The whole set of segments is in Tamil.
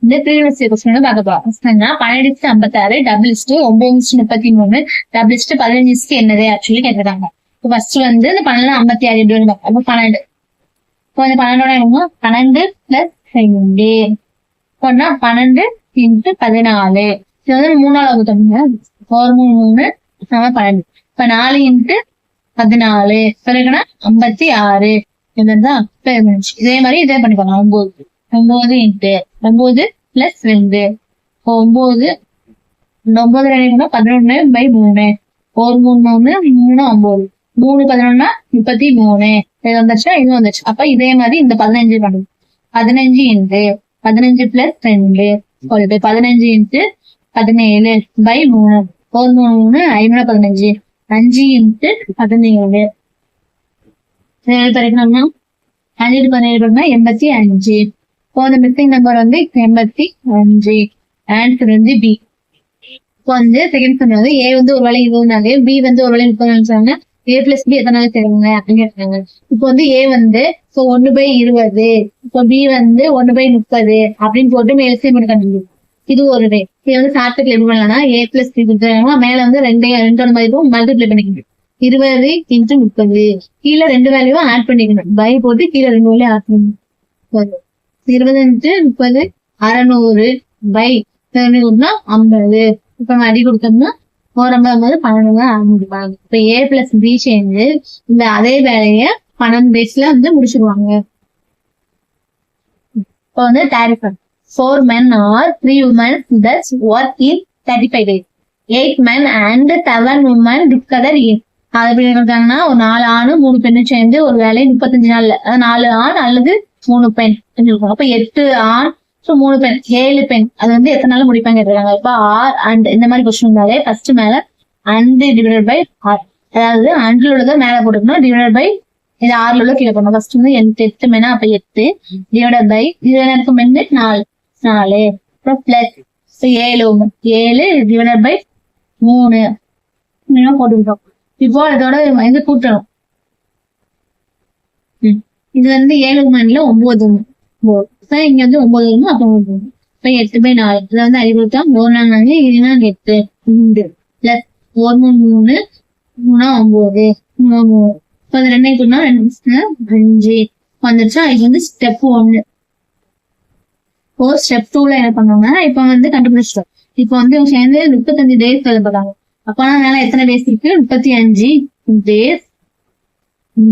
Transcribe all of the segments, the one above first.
இந்த ப்ரீவியஸ் கொஸ்டின் வந்து பார்க்க போறோம். 12:56, டபுள் இஸ்ட் 9:33, டபுள் இஸ்ட் 15 என்னது ஆக்சுவலி கேட்டிருக்காங்க. இப்போ ஃபர்ஸ்ட் வந்து இந்த 12:56 எப்படி வரும்? அப்போ 12. இப்போ இந்த 12 12 பிளஸ் 2 போனா 12 இன்ட்டு 14. இது வந்து 3 வகுத்தோம்னா 3 12. இப்ப 4 இன்ட்டு 14 பிறகுனா 56. இதுதான் இதே மாதிரி இதே பண்ணிக்கோங்க. 9 இன்ட்டு 9 பிளஸ் 2. 9 11/3 ஒரு 3 3 9 3 11 33 இது வந்துச்சா இது வந்துச்சு. அப்ப இதே மாதிரி இந்த 15 பண்ணுது. 15 இன்ட்டு 15 பிளஸ் 2 15 இன்ட்டு 17/3 ஒரு 3 5 5 இன்ட்டு 17 படிக்கணும்னா 5 17 85. இப்போ இந்த மிஸ்ஸிங் நம்பர் வந்து 85. ஆன்சர் வந்து பி. இப்போ வந்து செகண்ட் சம் வந்து ஏ வந்து ஒரு வேலை 20 பி வந்து ஒரு வேலை 30 ஏ பிளஸ் பி எத்தனை செய்வாங்க அப்படின்னு கேட்டாங்க. இப்போ வந்து ஏ வந்து 1/20, இப்போ பி வந்து 1/30 அப்படின்னு போட்டு எல்சிஎம் கண்டுபிடிக்கும். இது ஒரு டே. இது வந்து ஷார்ட்கட்ல எப்படி பண்ணலாம்னா ஏ பிளஸ் பி கொடுத்தாங்கன்னா மேல வந்து ரெண்டோட மாதிரி மல்டிப்ளை பண்ணிக்கணும். 20 இன்ட்டு 30 கீழே 2 வேல்யூவும் ஆட் பண்ணிக்கணும். பை போட்டு கீழே 2 வேல்யூ ஆட் பண்ணணும். 20 இன்ட்டு 30 600 பை 50. இப்ப நம்ம அடி கொடுத்தோம்னா 50 12 இப்ப ஏ பிளஸ் பி சேர்ந்து இந்த அதே வேலைய 12 டேஸ்ல வந்து முடிச்சிருவாங்க. இப்ப வந்து tariff 4 men or 3 women thus work in 35 days. 8 men and 7 women together in. அது எப்படி இருக்காங்கன்னா ஒரு 4 ஆணு 3 பெண்ணு சேர்ந்து ஒரு வேலையை 35 நாள்ல 4 ஆண் அல்லது 3 பெண் இருக்கும். அப்ப 8 ஆண் 3 பெண் 7 பெண் அது வந்து எத்தனை நாள் முடிப்பாங்க கேட்கறாங்க. இப்ப ஆர் அண்ட் இந்த மாதிரி கொஸ்டின் இருந்தாலே ஃபர்ஸ்ட் மேல அண்ட் டிவைடட் பை ஆர், அதாவது அண்ட்ல உள்ளதை மேல போட்டுக்கணும் டிவைடட் பை இது ஆறுல உள்ள கீழே போடணும். ஃபர்ஸ்ட் வந்து 8 மென்னா அப்ப 8 டிவைடட் பை இது எனக்கு மென்னு 4 அப்புறம் பிளஸ் 7 டிவைடட் பை 3 போட்டுக்கிட்டோம். இப்போ இதோட இது கூட்டணும். இது வந்து 7 மணில 9 இங்க வந்து 9 அப்ப 8/4 இதை வந்து அறிவுறுத்தா 1 நாள் 8 பிளஸ் 1 3 3 9 இப்ப 2 கூட்டினா 2 5 வந்துருச்சா. இது வந்து ஸ்டெப் 1. இப்போ ஸ்டெப் 2ல என்ன பண்ணுவாங்க, இப்ப வந்து கண்டுபிடிச்சிட்டோம். இப்ப வந்து இவங்க சேர்ந்து 35 டேஸ் எழுதுறாங்க. அப்பனா மேல எத்தனை டேஸ் இருக்கு 35 டேஸ்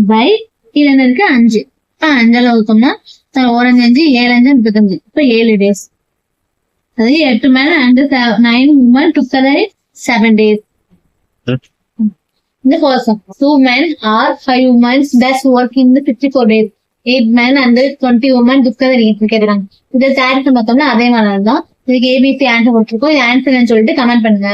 பை கீழே என்ன இருக்கு 5. 5 வகுத்தோம்னா 1 5 7 5 35 இப்ப 7 டேஸ். அது 8 men and 9 women together 7 days. இந்த first 2 men or 5 women thus work in the 54 days. 8 men and 20 women together கேட்கிறாங்க. இதை தேர்ட் பார்த்தோம்னா அதே மாதிரி தான். இதுக்கு ஏபிசி ஆன்சர் போட்டிருக்கோம். இது ஆன்சர்னு சொல்லிட்டு கமெண்ட் பண்ணுங்க.